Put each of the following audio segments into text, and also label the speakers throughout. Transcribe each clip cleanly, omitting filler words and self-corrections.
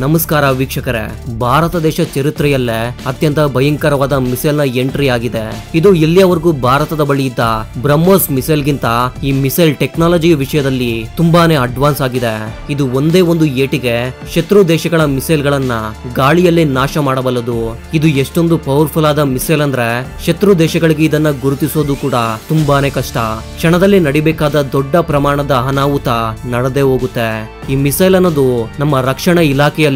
Speaker 1: ನಮಸ್ಕಾರ ವೀಕ್ಷಕರೇ, ಭಾರತ ದೇಶ ಚರಿತ್ರೆಯಲ್ಲೇ ಅತ್ಯಂತ ಭಯಂಕರವಾದ ಮಿಸೈಲ್ ನ ಎಂಟ್ರಿ ಆಗಿದೆ. ಇದು ಇಲ್ಲಿಯವರೆಗೂ ಭಾರತದ ಬಳಿ ಇದ್ದ ಬ್ರಹ್ಮೋಸ್ ಮಿಸೈಲ್ ಗಿಂತ ಈ ಮಿಸೈಲ್ ಟೆಕ್ನಾಲಜಿ ವಿಷಯದಲ್ಲಿ ತುಂಬಾನೇ ಅಡ್ವಾನ್ಸ್ ಆಗಿದೆ. ಇದು ಒಂದೇ ಒಂದು ಏಟಿಗೆ ಶತ್ರು ದೇಶಗಳ ಮಿಸೈಲ್ ಗಳನ್ನ ಗಾಳಿಯಲ್ಲೇ ನಾಶ ಮಾಡಬಲ್ಲದು. ಇದು ಎಷ್ಟೊಂದು ಪವರ್ಫುಲ್ ಆದ ಮಿಸೈಲ್ ಅಂದ್ರೆ ಶತ್ರು ದೇಶಗಳಿಗೆ ಇದನ್ನ ಗುರುತಿಸೋದು ಕೂಡ ತುಂಬಾನೇ ಕಷ್ಟ. ಕ್ಷಣದಲ್ಲಿ ನಡಿಬೇಕಾದ ದೊಡ್ಡ ಪ್ರಮಾಣದ ಅನಾಹುತ ನಡೆದೇ ಹೋಗುತ್ತೆ. ಈ ಮಿಸೈಲ್ ಅನ್ನೋದು ನಮ್ಮ ರಕ್ಷಣಾ ಇಲಾಖೆಯಲ್ಲಿ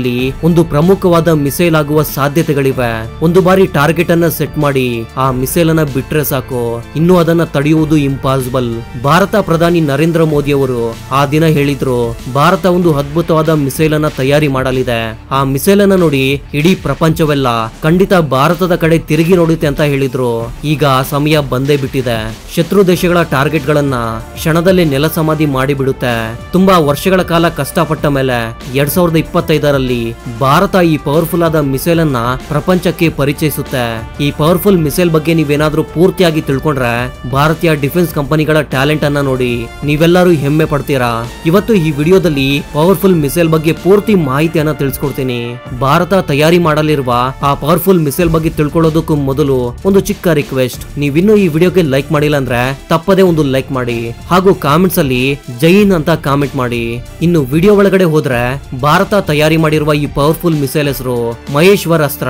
Speaker 1: ಒಂದು ಪ್ರಮುಖವಾದ ಮಿಸೈಲ್ ಆಗುವ ಸಾಧ್ಯತೆಗಳಿವೆ. ಒಂದು ಬಾರಿ ಟಾರ್ಗೆಟ್ ಅನ್ನ ಸೆಟ್ ಮಾಡಿ ಆ ಮಿಸೈಲ್ ಅನ್ನ ಬಿಟ್ರೆ ಸಾಕು, ಇನ್ನು ಅದನ್ನ ತಡೆಯುವುದು ಇಂಪಾಸಿಬಲ್. ಭಾರತ ಪ್ರಧಾನಿ ನರೇಂದ್ರ ಮೋದಿ ಅವರು ಆ ದಿನ ಹೇಳಿದ್ರು, ಭಾರತ ಒಂದು ಅದ್ಭುತವಾದ ಮಿಸೈಲ್ ಅನ್ನ ತಯಾರಿ ಮಾಡಲಿದೆ. ಆ ಮಿಸೈಲ್ ಅನ್ನ ನೋಡಿ ಇಡೀ ಪ್ರಪಂಚವೆಲ್ಲ ಖಂಡಿತ ಭಾರತದ ಕಡೆ ತಿರುಗಿ ನೋಡುತ್ತೆ ಅಂತ ಹೇಳಿದ್ರು. ಈಗ ಆ ಸಮಯ ಬಂದೇ ಬಿಟ್ಟಿದೆ. ಶತ್ರು ದೇಶಗಳ ಟಾರ್ಗೆಟ್ ಗಳನ್ನ ಕ್ಷಣದಲ್ಲಿ ನೆಲ ಸಮಾಧಿ ಮಾಡಿಬಿಡುತ್ತೆ. ತುಂಬಾ ವರ್ಷಗಳ ಕಾಲ ಕಷ್ಟಪಟ್ಟ ಮೇಲೆ 2025ರಲ್ಲಿ ಭಾರತ ಈ ಪವರ್ಫುಲ್ ಆದ ಮಿಸೈಲ್ ಅನ್ನ ಪ್ರಪಂಚಕ್ಕೆ ಪರಿಚಯಿಸುತ್ತೆ. ಈ ಪವರ್ಫುಲ್ ಮಿಸೈಲ್ ಬಗ್ಗೆ ನೀವೇನಾದ್ರೂ ಪೂರ್ತಿಯಾಗಿ ತಿಳ್ಕೊಂಡ್ರೆ ಭಾರತೀಯ ಡಿಫೆನ್ಸ್ ಕಂಪನಿಗಳ ಟ್ಯಾಲೆಂಟ್ ಅನ್ನ ನೋಡಿ ನೀವೆಲ್ಲರೂ ಹೆಮ್ಮೆ ಪಡ್ತೀರಾ. ಇವತ್ತು ಈ ವಿಡಿಯೋದಲ್ಲಿ ಪವರ್ಫುಲ್ ಮಿಸೈಲ್ ಬಗ್ಗೆ ಪೂರ್ತಿ ಮಾಹಿತಿಯನ್ನ ತಿಳಿಸ್ಕೊಡ್ತೀನಿ. ಭಾರತ ತಯಾರಿ ಮಾಡಲಿರುವ ಆ ಪವರ್ಫುಲ್ ಮಿಸೈಲ್ ಬಗ್ಗೆ ತಿಳ್ಕೊಳ್ಳೋದಕ್ಕೂ ಮೊದಲು ಒಂದು ಚಿಕ್ಕ ರಿಕ್ವೆಸ್ಟ್, ನೀವಿನ್ನೂ ಈ ವಿಡಿಯೋಗೆ ಲೈಕ್ ಮಾಡಿಲ್ಲ ಅಂದ್ರೆ ತಪ್ಪದೇ ಒಂದು ಲೈಕ್ ಮಾಡಿ, ಹಾಗೂ ಕಾಮೆಂಟ್ಸ್ ಅಲ್ಲಿ ಜೈ ಹಿಂದ್ ಅಂತ ಕಾಮೆಂಟ್ ಮಾಡಿ. ಇನ್ನು ವಿಡಿಯೋ ಒಳಗಡೆ ಹೋದ್ರೆ ಭಾರತ ತಯಾರಿ ಮಾಡಿರುವ ಈ ಪವರ್ಫುಲ್ ಮಿಸೈಲ್ ಹೆಸರು ಮಹೇಶ್ವರ್ ಅಸ್ತ್ರ.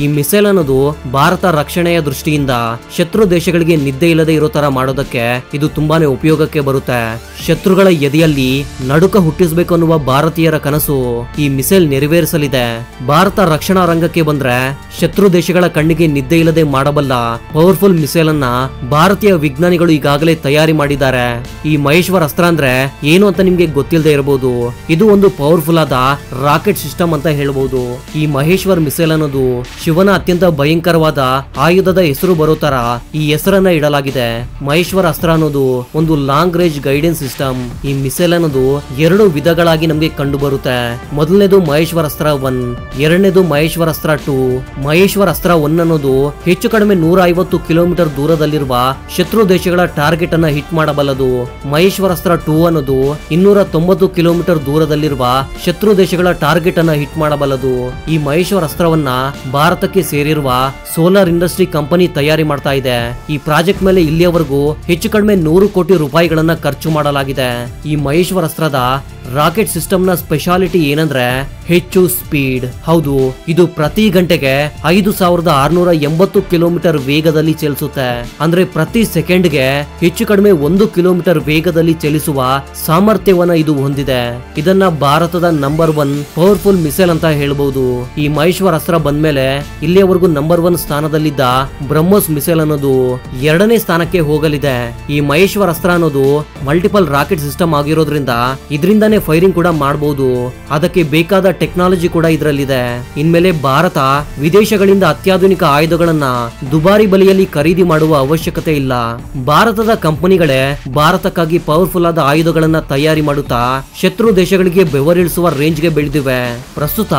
Speaker 1: ಈ ಮಿಸೈಲ್ ಅನ್ನೋದು ಭಾರತ ರಕ್ಷಣೆಯ ದೃಷ್ಟಿಯಿಂದ ಶತ್ರು ದೇಶಗಳಿಗೆ ನಿದ್ದೆ ಇಲ್ಲದೆ ಇರೋ ತರ ಮಾಡೋದಕ್ಕೆ ಇದು ತುಂಬಾನೇ ಉಪಯೋಗಕ್ಕೆ ಬರುತ್ತೆ. ಶತ್ರುಗಳ ಎದೆಯಲ್ಲಿ ನಡುಕ ಹುಟ್ಟಿಸಬೇಕು ಅನ್ನುವ ಭಾರತೀಯರ ಕನಸು ಈ ಮಿಸೈಲ್ ನೆರವೇರಿಸಲಿದೆ. ಭಾರತ ರಕ್ಷಣಾ ರಂಗಕ್ಕೆ ಬಂದ್ರೆ ಶತ್ರು ದೇಶಗಳ ಕಣ್ಣಿಗೆ ನಿದ್ದೆ ಇಲ್ಲದೆ ಮಾಡಬಲ್ಲ ಪವರ್ಫುಲ್ ಮಿಸೈಲ್ ಅನ್ನ ಭಾರತೀಯ ವಿಜ್ಞಾನಿಗಳು ಈಗಾಗಲೇ ತಯಾರಿ ಮಾಡಿದ್ದಾರೆ. ಈ ಮಹೇಶ್ವರ್ ಅಸ್ತ್ರ ಅಂದ್ರೆ ಏನು ಅಂತ ನಿಮ್ಗೆ ಗೊತ್ತಿಲ್ಲದೆ ಇರಬಹುದು. ಇದು ಒಂದು ಪವರ್ಫುಲ್ ಆದ ರಾಕೆಟ್ ಸಿಸ್ಟಮ್ ಅಂತ ಹೇಳಬಹುದು. ಈ ಮಹೇಶ್ವರ್ ಮಿಸೈಲ್ ಅನ್ನೋದು ಶಿವನ ಅತ್ಯಂತ ಭಯಂಕರವಾದ ಆಯುಧದ ಹೆಸರು ಬರೋ ತರ ಈ ಹೆಸರನ್ನ ಇಡಲಾಗಿದೆ. ಮಹೇಶ್ವರ್ ಅಸ್ತ್ರ ಅನ್ನೋದು ಒಂದು ಲಾಂಗ್ ರೇಂಜ್ ಗೈಡೆನ್ಸ್ ಸಿಸ್ಟಮ್. ಈ ಮಿಸೈಲ್ ಅನ್ನೋದು ಎರಡು ವಿಧಗಳಾಗಿ ನಮ್ಗೆ ಕಂಡು ಬರುತ್ತೆ. ಮೊದಲನೇದು ಮಹೇಶ್ವರ್ ಅಸ್ತ್ರ 1, ಎರಡನೇದು ಮಹೇಶ್ವರ್ ಅಸ್ತ್ರ 2. ಮಹೇಶ್ವರ್ ಅಸ್ತ್ರ 1 ಅನ್ನೋದು ಹೆಚ್ಚು ಕಡಿಮೆ 150 ಕಿಲೋಮೀಟರ್ ದೂರದಲ್ಲಿರುವ ಶತ್ರು ದೇಶಗಳ ಟಾರ್ಗೆಟ್ ಅನ್ನ ಹಿಟ್ ಮಾಡಬಲ್ಲದು. ಮಹೇಶ್ವರ್ ಅಸ್ತ್ರ 2 ಅನ್ನೋದು 290 ಕಿಲೋಮೀಟರ್ ದೂರದಲ್ಲಿರುವ ಶತ್ರು ದೇಶಗಳ ಟಾರ್ಗೆಟ್ ಅನ್ನ ಹಿಟ್ ಮಾಡಬಲ್ಲದು. ಈ ಮಹೇಶ್ವರ್ ಅಸ್ತ್ರವನ್ನ ಭಾರತಕ್ಕೆ ಸೇರಿರುವ ಸೋಲಾರ್ ಇಂಡಸ್ಟ್ರಿ ಕಂಪನಿ ತಯಾರಿ ಮಾಡ್ತಾ ಇದೆ. ಈ ಪ್ರಾಜೆಕ್ಟ್ ಮೇಲೆ ಇಲ್ಲಿಯವರೆಗೂ ಹೆಚ್ಚು ಕಡಿಮೆ 100 ಕೋಟಿ ರೂಪಾಯಿಗಳನ್ನ ಖರ್ಚು ಮಾಡಲಾಗಿದೆ. ಈ ಮಹೇಶ್ವರ್ ಅಸ್ತ್ರದ ರಾಕೆಟ್ ಸಿಸ್ಟಮ್ ನ ಸ್ಪೆಷಾಲಿಟಿ ಏನಂದ್ರೆ ಹೆಚ್ಚು ಸ್ಪೀಡ್. ಹೌದು, ಇದು ಪ್ರತಿ ಗಂಟೆಗೆ 5680 ಕಿಲೋಮೀಟರ್ ವೇಗದಲ್ಲಿ ಚಲಿಸುತ್ತೆ. ಅಂದ್ರೆ ಪ್ರತಿ ಸೆಕೆಂಡ್ಗೆ ಹೆಚ್ಚು ಕಡಿಮೆ 1 ಕಿಲೋಮೀಟರ್ ವೇಗದಲ್ಲಿ ಚಲಿಸುವ ಸಾಮರ್ಥ್ಯವನ್ನ ಇದು ಹೊಂದಿದೆ. ಇದನ್ನ ಭಾರತದ ನಂಬರ್ 1 ಪವರ್ಫುಲ್ ಮಿಸೈಲ್ ಅಂತ ಹೇಳಬಹುದು. ಈ ಮಹೇಶ್ವರ್ ಅಸ್ತ್ರ ಬಂದ್ಮೇಲೆ ಇಲ್ಲಿಯವರೆಗೂ ನಂಬರ್ 1 ಸ್ಥಾನದಲ್ಲಿದ್ದ ಬ್ರಹ್ಮೋಸ್ ಮಿಸೈಲ್ ಅನ್ನೋದು 2ನೇ ಸ್ಥಾನಕ್ಕೆ ಹೋಗಲಿದೆ. ಈ ಮಹೇಶ್ವರ್ ಅಸ್ತ್ರ ಅನ್ನೋದು ಮಲ್ಟಿಪಲ್ ರಾಕೆಟ್ ಸಿಸ್ಟಮ್ ಆಗಿರೋದ್ರಿಂದ ಇದರಿಂದಾನೇ ಫೈರಿಂಗ್ ಕೂಡ ಮಾಡಬಹುದು. ಅದಕ್ಕೆ ಬೇಕಾದ ಟೆಕ್ನಾಲಜಿ ಕೂಡ ಇದರಲ್ಲಿದೆ. ಇನ್ಮೇಲೆ ಭಾರತ ವಿದೇಶಗಳಿಂದ ಅತ್ಯಾಧುನಿಕ ಆಯುಧಗಳನ್ನ ದುಬಾರಿ ಬೆಲೆಯಲ್ಲಿ ಖರೀದಿ ಮಾಡುವ ಅವಶ್ಯಕತೆ ಇಲ್ಲ. ಭಾರತದ ಕಂಪನಿಗಳೇ ಭಾರತಕ್ಕಾಗಿ ಪವರ್ಫುಲ್ ಆದ ಆಯುಧಗಳನ್ನ ತಯಾರಿ ಮಾಡುತ್ತಾ ಶತ್ರು ದೇಶಗಳಿಗೆ ಬೆವರಿಳಿಸುವ ರೇಂಜ್ ಗೆ ಬೆಳೆದಿವೆ. ಪ್ರಸ್ತುತ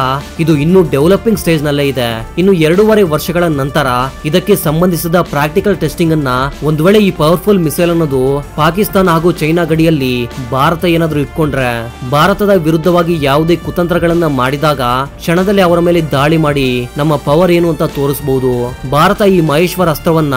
Speaker 1: ಇದು ಇನ್ನೂ ಡೆವಲಪಿಂಗ್ ಸ್ಟೇಜ್ ನಲ್ಲೇ ಇದೆ. ಇನ್ನು 2.5 ವರ್ಷಗಳ ನಂತರ ಇದಕ್ಕೆ ಸಂಬಂಧಿಸಿದ ಪ್ರಾಕ್ಟಿಕಲ್ ಟೆಸ್ಟಿಂಗ್ ಅನ್ನ ಒಂದ್ ವೇಳೆ ಈ ಪವರ್ಫುಲ್ ಮಿಸೈಲ್ ಅನ್ನೋದು ಪಾಕಿಸ್ತಾನ ಹಾಗೂ ಚೈನಾ ಗಡಿಯಲ್ಲಿ ಭಾರತ ಏನಾದ್ರೂ ಇಟ್ಕೊಂಡ್ರೆ ಭಾರತದ ವಿರುದ್ಧವಾಗಿ ಯಾವುದೇ ಕುತಂತ್ರಗಳನ್ನ ಮಾಡಿದಾಗ ಕ್ಷಣದಲ್ಲಿ ಅವರ ಮೇಲೆ ದಾಳಿ ಮಾಡಿ ನಮ್ಮ ಪವರ್ ಏನು ಅಂತ ತೋರಿಸಬಹುದು. ಭಾರತ ಈ ಮಹೇಶ್ವರ್ ಅಸ್ತ್ರವನ್ನ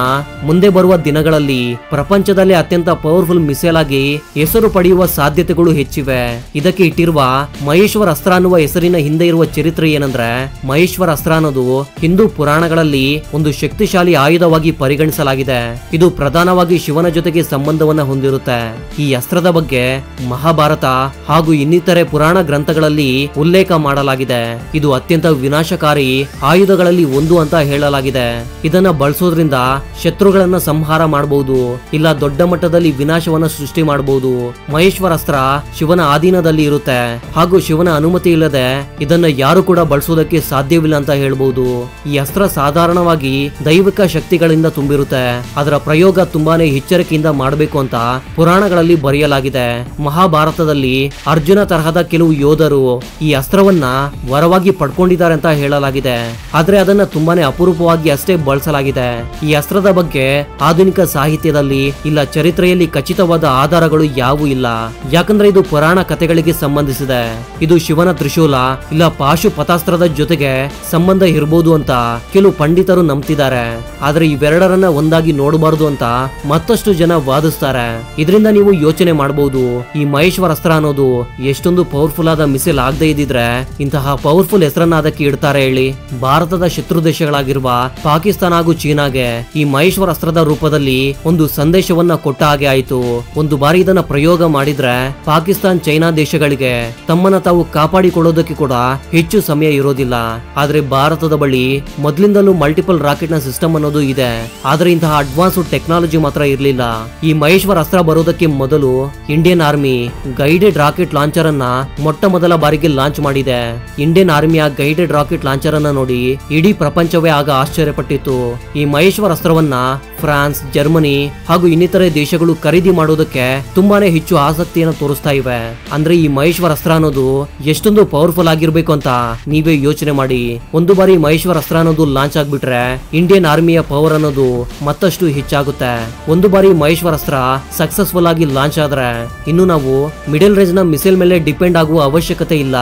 Speaker 1: ಮುಂದೆ ಬರುವ ದಿನಗಳಲ್ಲಿ ಪ್ರಪಂಚದಲ್ಲಿ ಅತ್ಯಂತ ಪವರ್ಫುಲ್ ಮಿಸೈಲ್ ಆಗಿ ಹೆಸರು ಪಡೆಯುವ ಸಾಧ್ಯತೆಗಳು ಹೆಚ್ಚಿವೆ. ಇದಕ್ಕೆ ಇಟ್ಟಿರುವ ಮಹೇಶ್ವರ್ ಅಸ್ತ್ರ ಅನ್ನುವ ಹೆಸರಿನ ಹಿಂದೆ ಇರುವ ಚರಿತ್ರೆ ಏನಂದ್ರೆ, ಮಹೇಶ್ವರ್ ಅಸ್ತ್ರ ಅನ್ನೋದು ಹಿಂದೂ ಪುರಾಣಗಳಲ್ಲಿ ಒಂದು ಶಕ್ತಿಶಾಲಿ ಆಯುಧವಾಗಿ ಪರಿಗಣಿಸಲಾಗಿದೆ. ಇದು ಪ್ರಧಾನವಾಗಿ ಶಿವನ ಜೊತೆಗೆ ಸಂಬಂಧವನ್ನ ಹೊಂದಿರುತ್ತೆ. ಈ ಅಸ್ತ್ರದ ಬಗ್ಗೆ ಮಹಾಭಾರತ ಹಾಗೂ ಇನ್ನಿತರೆ ಪುರಾಣ ಗ್ರಂಥಗಳಲ್ಲಿ ಉಲ್ಲೇಖ ಮಾಡಲಾಗಿದೆ. ಇದು ಅತ್ಯಂತ ವಿನಾಶಕಾರಿ ಆಯುಧಗಳಲ್ಲಿ ಒಂದು ಅಂತ ಹೇಳಲಾಗಿದೆ. ಇದನ್ನ ಬಳಸೋದ್ರಿಂದ ಶತ್ರುಗಳನ್ನ ಸಂಹಾರ ಮಾಡಬಹುದು, ಇಲ್ಲ ದೊಡ್ಡ ಮಟ್ಟದಲ್ಲಿ ವಿನಾಶವನ್ನ ಸೃಷ್ಟಿ ಮಾಡಬಹುದು. ಮಹೇಶ್ವರ್ ಅಸ್ತ್ರ ಶಿವನ ಆಧೀನದಲ್ಲಿ ಇರುತ್ತೆ ಹಾಗೂ ಶಿವನ ಅನುಮತಿ ಇಲ್ಲದೆ ಇದನ್ನ ಯಾರು ಕೂಡ ಬಳಸೋದಕ್ಕೆ ಸಾಧ್ಯವಿಲ್ಲ ಅಂತ ಹೇಳಬಹುದು. ಈ ಅಸ್ತ್ರ ಸಾಧಾರಣವಾಗಿ ದೈವಿಕ ಶಕ್ತಿಗಳಿಂದ ತುಂಬಿರುತ್ತೆ. ಅದರ ಪ್ರಯೋಗ ತುಂಬಾನೇ ಎಚ್ಚರಿಕೆಯಿಂದ ಮಾಡಬೇಕು ಅಂತ ಪುರಾಣಗಳಲ್ಲಿ ಬರೆಯಲಾಗಿದೆ. ಮಹಾಭಾರತದಲ್ಲಿ ಅರ್ಜುನ ತರಹದ ಕೆಲವು ಯೋಧರು ಈ ಅಸ್ತ್ರವನ್ನ ವರವಾಗಿ ಪಡ್ಕೊಂಡಿದ್ದಾರೆ ಅಂತ ಹೇಳಲಾಗಿದೆ. ಆದ್ರೆ ಅದನ್ನ ತುಂಬಾನೇ ಅಪರೂಪವಾಗಿ ಅಷ್ಟೇ ಬಳಸಲಾಗಿದೆ. ಈ ಅಸ್ತ್ರದ ಬಗ್ಗೆ ಆಧುನಿಕ ಸಾಹಿತ್ಯದಲ್ಲಿ ಇಲ್ಲ ಚರಿತ್ರೆಯಲ್ಲಿ ಖಚಿತವಾದ ಆಧಾರಗಳು ಯಾವೂ ಇಲ್ಲ. ಯಾಕಂದ್ರೆ ಇದು ಪುರಾಣ ಕಥೆಗಳಿಗೆ ಸಂಬಂಧಿಸಿದೆ. ಇದು ಶಿವನ ತ್ರಿಶೂಲ ಇಲ್ಲ ಪಾಶುಪತಾಸ್ತ್ರದ ಜೊತೆಗೆ ಸಂಬಂಧ ಇರಬಹುದು ಅಂತ ಕೆಲವು ಪಂಡಿತರು ನಂಬ್ತಿದ್ದಾರೆ. ಆದ್ರೆ ಇವೆರಡರನ್ನ ಒಂದಾಗಿ ನೋಡಬಾರದು ಅಂತ ಮತ್ತಷ್ಟು ಜನ ವಾದಿಸ್ತಾರೆ. ಇದರಿಂದ ನೀವು ಯೋಚನೆ ಮಾಡಬಹುದು, ಈ ಮಹೇಶ್ವರ ಅಸ್ತ್ರ ಅನ್ನೋದು ಎಷ್ಟೊಂದು ಪವರ್ಫುಲ್ ಆದ ಮಿಸೈಲ್ ಆಗದೆ ಇದ್ದಿದ್ರೆ ಇಂತಹ ಪವರ್ಫುಲ್ ಹೆಸರನ್ನ ಅದಕ್ಕೆ ಇಡ್ತಾರೆ ಹೇಳಿ. ಭಾರತದ ಶತ್ರು ದೇಶಗಳಾಗಿರುವ ಪಾಕಿಸ್ತಾನ ಹಾಗೂ ಚೀನಾಗೆ ಈ ಮಹೇಶ್ವರ ಅಸ್ತ್ರದ ರೂಪದಲ್ಲಿ ಒಂದು ಸಂದೇಶವನ್ನ ಕೊಟ್ಟ ಹಾಗೆ ಆಯ್ತು. ಒಂದು ಬಾರಿ ಇದನ್ನ ಪ್ರಯೋಗ ಮಾಡಿದ್ರೆ ಪಾಕಿಸ್ತಾನ್ ಚೈನಾ ದೇಶಗಳಿಗೆ ತಮ್ಮನ್ನ ತಾವು ಕಾಪಾಡಿಕೊಳ್ಳೋದಕ್ಕೆ ಕೂಡ ಹೆಚ್ಚು ಸಮಯ ಇರೋದಿಲ್ಲ. ಆದ್ರೆ ಭಾರತದ ಬಳಿ ಮೊದಲಿಂದಲೂ ಮಲ್ಟಿಪಲ್ ರಾಕೆಟ್ ನ ಸಿಸ್ಟಮ್ ಅನ್ನೋದು ಇದೆ. ಆದ್ರೆ ಇಂತಹ ಅಡ್ವಾನ್ಸ್ಡ್ ಟೆಕ್ನಾಲಜಿ ಮಾತ್ರ ಇರಲಿಲ್ಲ. ಈ ಮಹೇಶ್ವರ ಅಸ್ತ್ರ ಬರೋದಕ್ಕೆ ಮೊದಲು Indian army guided rocket launcher ಅನ್ನ ಮೊಟ್ಟ ಮೊದಲ ಬಾರಿಗೆ ಲಾಂಚ್ ಮಾಡಿದೆ. ಇಂಡಿಯನ್ ಆರ್ಮಿಯ ಗೈಡೆಡ್ ರಾಕೆಟ್ ಲಾಂಚರ್ ಅನ್ನ ನೋಡಿ ಇಡೀ ಪ್ರಪಂಚವೇ ಆಗ ಆಶ್ಚರ್ಯಪಟ್ಟಿತ್ತು. ಈ ಮಹೇಶ್ವರ ಅಸ್ತ್ರವನ್ನ ಫ್ರಾನ್ಸ್, ಜರ್ಮನಿ ಹಾಗೂ ಇನ್ನಿತರೆ ದೇಶಗಳು ಖರೀದಿ ಮಾಡೋದಕ್ಕೆ ತುಂಬಾನೇ ಹೆಚ್ಚು ಆಸಕ್ತಿಯನ್ನು ತೋರಿಸ್ತಾ ಇವೆ. ಅಂದ್ರೆ ಈ ಮಹೇಶ್ವರ ಅಸ್ತ್ರ ಅನ್ನೋದು ಎಷ್ಟೊಂದು ಪವರ್ಫುಲ್ ಆಗಿರ್ಬೇಕು ಅಂತ ನೀವೇ ಯೋಚನೆ ಮಾಡಿ. ಒಂದು ಬಾರಿ ಮಹೇಶ್ವರ ಅಸ್ತ್ರ ಅನ್ನೋದು ಲಾಂಚ್ ಆಗ್ಬಿಟ್ರೆ ಇಂಡಿಯನ್ ಆರ್ಮಿಯ ಪವರ್ ಅನ್ನೋದು ಮತ್ತಷ್ಟು ಹೆಚ್ಚಾಗುತ್ತೆ. ಒಂದು ಬಾರಿ ಮಹೇಶ್ವರ ಅಸ್ತ್ರ ಸಕ್ಸಸ್ಫುಲ್ ಆಗಿ ಲಾಂಚ್ ಆದ್ರೆ ಇನ್ನು ನಾವು ಮಿಡಲ್ ರೇಂಜ್ ನ ಮಿಸೈಲ್ ಮೇಲೆ ಡಿಪೆಂಡ್ ಆಗುವ ಅವಶ್ಯಕತೆ ಇಲ್ಲ.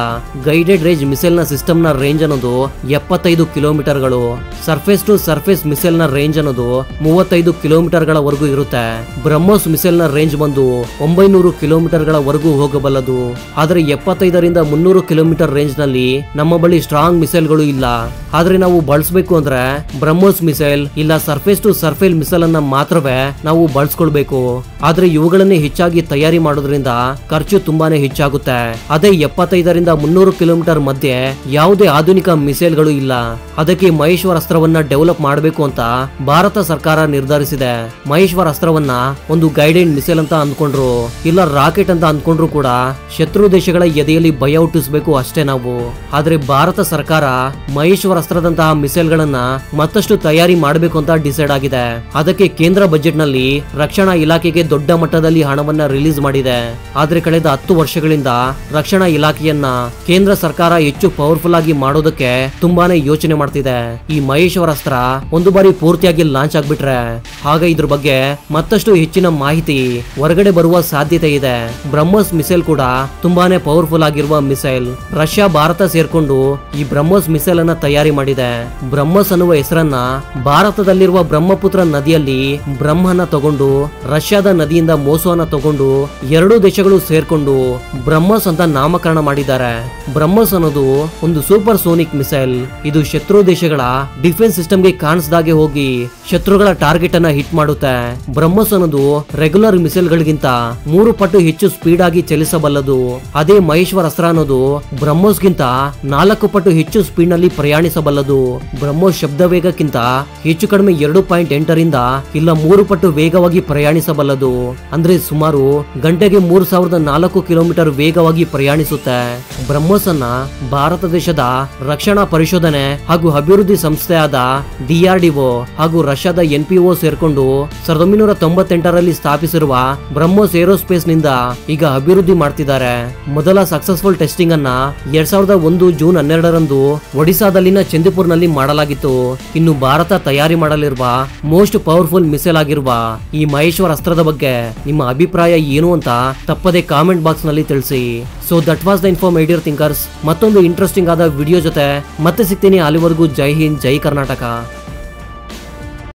Speaker 1: ಗೈಡೆಡ್ ರೇಂಜ್ ಮಿಸೈಲ್ ನ ಸಿಸ್ಟಮ್ ನ ರೇಂಜ್ ಅನ್ನೋದು 75 ಕಿಲೋಮೀಟರ್ಗಳು, ಸರ್ಫೇಸ್ ಟು ಸರ್ಫೇಸ್ ಮಿಸೈಲ್ ನ ರೇಂಜ್ ಅನ್ನೋದು 35 ಕಿಲೋಮೀಟರ್ ಗಳವರೆಗೂ ಇರುತ್ತೆ. ಬ್ರಹ್ಮೋಸ್ ಮಿಸೈಲ್ ನ ರೇಂಜ್ ಬಂದು 900 ಕಿಲೋಮೀಟರ್ ಗಳವರೆಗೂ ಹೋಗಬಲ್ಲದು. ಆದ್ರೆ 75ರಿಂದ 300 ಕಿಲೋಮೀಟರ್ ರೇಂಜ್ ನಲ್ಲಿ ನಮ್ಮ ಬಳಿ ಸ್ಟ್ರಾಂಗ್ ಮಿಸೈಲ್ ಗಳು ಇಲ್ಲ. ಆದ್ರೆ ನಾವು ಬಳಸಬೇಕು ಅಂದ್ರೆ ಬ್ರಹ್ಮೋಸ್ ಮಿಸೈಲ್ ಇಲ್ಲ ಸರ್ಫೇಸ್ ಟು ಸರ್ಫೇಸ್ ಮಿಸೈಲ್ ಅನ್ನ ಮಾತ್ರವೇ ನಾವು ಬಳಸ್ಕೊಳ್ಬೇಕು. ಆದ್ರೆ ಇವುಗಳನ್ನೇ ಹೆಚ್ಚಾಗಿ ತಯಾರಿ ಮಾಡೋದ್ರಿಂದ ಖರ್ಚು ತುಂಬಾನೇ ಹೆಚ್ಚಾಗುತ್ತೆ. ಅದೇ 75ರಿಂದ 300 ಕಿಲೋಮೀಟರ್ ಮಧ್ಯೆ ಯಾವುದೇ ಆಧುನಿಕ ಮಿಸೈಲ್ ಗಳು ಇಲ್ಲ. ಅದಕ್ಕೆ ಮಹೇಶ್ವರ ಅಸ್ತ್ರವನ್ನ ಡೆವಲಪ್ ಮಾಡಬೇಕು ಅಂತ ಭಾರತ ಸರ್ಕಾರ ನಿರ್ಧರಿಸಿದೆ. ಮಹೇಶ್ವರ ಅಸ್ತ್ರವನ್ನ ಒಂದು ಗೈಡೆಡ್ ಮಿಸೈಲ್ ಅಂತ ಅಂದ್ಕೊಂಡ್ರು ಇಲ್ಲ ರಾಕೆಟ್ ಅಂತ ಅಂದ್ಕೊಂಡ್ರು ಕೂಡ ಶತ್ರು ದೇಶಗಳ ಎದೆಯಲ್ಲಿ ಭಯ ಹುಟ್ಟಿಸಬೇಕು ಅಷ್ಟೇ ನಾವು. ಆದ್ರೆ ಭಾರತ ಸರ್ಕಾರ ಮಹೇಶ್ವರ ಅಸ್ತ್ರದಂತಹ ಮಿಸೈಲ್ ಗಳನ್ನ ಮತ್ತಷ್ಟು ತಯಾರಿ ಮಾಡಬೇಕು ಅಂತ ಡಿಸೈಡ್ ಆಗಿದೆ. ಅದಕ್ಕೆ ಕೇಂದ್ರ ಬಜೆಟ್ ನಲ್ಲಿ ರಕ್ಷಣಾ ಇಲಾಖೆಗೆ ದೊಡ್ಡ ಮಟ್ಟದಲ್ಲಿ ಹಣವನ್ನ ರಿಲೀಸ್ ಮಾಡಿದೆ. ಆದ್ರೆ ಕಳೆದ 10 ವರ್ಷಗಳಿಂದ ರಕ್ಷಣಾ ಇಲಾಖೆಯನ್ನ ಕೇಂದ್ರ ಸರ್ಕಾರ ಹೆಚ್ಚು ಪವರ್ಫುಲ್ ಆಗಿ ಮಾಡೋದಕ್ಕೆ ತುಂಬಾನೇ ಯೋಚನೆ ಮಾಡ್ತಿದೆ. ಈ ಮಹೇಶ್ವರ ಅಸ್ತ್ರ ಒಂದು ಬಾರಿ ಪೂರ್ತಿಯಾಗಿ ಲಾಂಚ್ ಆಗ್ಬಿಟ್ರೆ ಆಗ ಇದ್ರ ಬಗ್ಗೆ ಮತ್ತಷ್ಟು ಹೆಚ್ಚಿನ ಮಾಹಿತಿ ಹೊರಗಡೆ ಬರುವ ಸಾಧ್ಯತೆ ಇದೆ. ಬ್ರಹ್ಮೋಸ್ ಮಿಸೈಲ್ ಕೂಡ ತುಂಬಾನೇ ಪವರ್ಫುಲ್ ಆಗಿರುವ ಮಿಸೈಲ್. ರಷ್ಯಾ ಭಾರತ ಸೇರ್ಕೊಂಡು ಈ ಬ್ರಹ್ಮೋಸ್ ಮಿಸೈಲ್ ಅನ್ನ ತಯಾರಿ ಮಾಡಿದೆ. ಬ್ರಹ್ಮೋಸ್ ಅನ್ನುವ ಹೆಸರನ್ನ ಭಾರತದಲ್ಲಿರುವ ಬ್ರಹ್ಮಪುತ್ರ ನದಿಯಲ್ಲಿ ಬ್ರಹ್ಮನ ತಗೊಂಡು ರಷ್ಯಾದ ನದಿಯಿಂದ ಮೋಸವನ್ನ ತಗೊಂಡು ಎರಡೂ ದೇಶಗಳು ಸೇರ್ಕೊಂಡು ಬ್ರಹ್ಮೋಸ್ ಅಂತ ನಾಮಕರಣ ಮಾಡಿದ್ದಾರೆ. ಬ್ರಹ್ಮೋಸ್ ಅನ್ನೋದು ಒಂದು ಸೂಪರ್ ಸೋನಿಕ್ ಮಿಸೈಲ್. ಇದು ಶತ್ರು ದೇಶಗಳ ಡಿಫೆನ್ಸ್ ಸಿಸ್ಟಮ್ ಗೆ ಕಾಣಿಸದಾಗೆ ಹೋಗಿ ಶತ್ರುಗಳ ಟಾರ್ಗೆಟ್ ಅನ್ನ ಹಿಟ್ ಮಾಡುತ್ತೆ. ಬ್ರಹ್ಮೋಸ್ ಅನ್ನೋದು ರೆಗ್ಯುಲರ್ ಮಿಸೈಲ್ ಗಳಿಗಿಂತ 3 ಪಟ್ಟು ಹೆಚ್ಚು ಸ್ಪೀಡ್ ಆಗಿ ಚಲಿಸಬಲ್ಲದು. ಅದೇ ಮಹೇಶ್ವರ ಅಸ್ತ್ರ ಅನ್ನೋದು ಬ್ರಹ್ಮೋಸ್ ಗಿಂತ 4 ಪಟ್ಟು ಹೆಚ್ಚು ಸ್ಪೀಡ್ ನಲ್ಲಿ ಪ್ರಯಾಣಿಸಬಲ್ಲದು. ಬ್ರಹ್ಮೋಸ್ ಶಬ್ದ ವೇಗಕ್ಕಿಂತ ಹೆಚ್ಚು ಕಡಿಮೆ 2.8 ರಿಂದ ಇಲ್ಲ 3 ಪಟ್ಟು ವೇಗವಾಗಿ ಪ್ರಯಾಣಿಸಬಲ್ಲದು. ಅಂದ್ರೆ ಸುಮಾರು ಗಂಟೆಗೆ 3004 ಕಿಲೋಮೀಟರ್ ವೇಗವಾಗಿ ಪ್ರಯಾಣಿಸುತ್ತೆ. ಬ್ರಹ್ಮೋಸ್ ಅನ್ನ ಭಾರತ ದೇಶದ ರಕ್ಷಣಾ ಪರಿಶೋಧನೆ ಹಾಗೂ ಅಭಿವೃದ್ಧಿ ಸಂಸ್ಥೆಯಾದ DRDO ಹಾಗೂ ರಷ್ಯಾದ NPO ಸೇರ್ಕೊಂಡು 1998ರಲ್ಲಿ ಸ್ಥಾಪಿಸಿರುವ ಬ್ರಹ್ಮೋಸ್ ಏರೋಸ್ಪೇಸ್ ನಿಂದ ಈಗ ಅಭಿವೃದ್ಧಿ ಮಾಡ್ತಿದ್ದಾರೆ. ಮೊದಲ ಸಕ್ಸಸ್ಫುಲ್ ಟೆಸ್ಟಿಂಗ್ ಅನ್ನ 2001 ಜೂನ್ 12ರಂದು ಒಡಿಸಾದಲ್ಲಿನ ಚಂದಿಪುರ್ ನಲ್ಲಿ ಮಾಡಲಾಗಿತ್ತು. ಇನ್ನು ಭಾರತ ತಯಾರಿ ಮಾಡಲಿರುವ ಮೋಸ್ಟ್ ಪವರ್ಫುಲ್ ಮಿಸೈಲ್ ಆಗಿರುವ ಈ ಮಹೇಶ್ವರ ಅಸ್ತ್ರದ ಬಗ್ಗೆ ನಿಮ್ಮ ಅಭಿಪ್ರಾಯ ಏನು ಅಂತ ತಪ್ಪದೆ ಕಾಮೆಂಟ್ ಬಾಕ್ಸ್ ನಲ್ಲಿ ತಿಳಿಸಿ. So that was the info my dear thinkers. ಮತ್ತೊಂದು ಇಂಟ್ರೆಸ್ಟಿಂಗ್ ಆದ ವಿಡಿಯೋ ಜೊತೆ ಮತ್ತೆ ಸಿಗ್ತೀನಿ. ಅಲ್ಲಿವರೆಗೂ ಜೈ ಹಿಂದ್, ಜೈ ಕರ್ನಾಟಕ.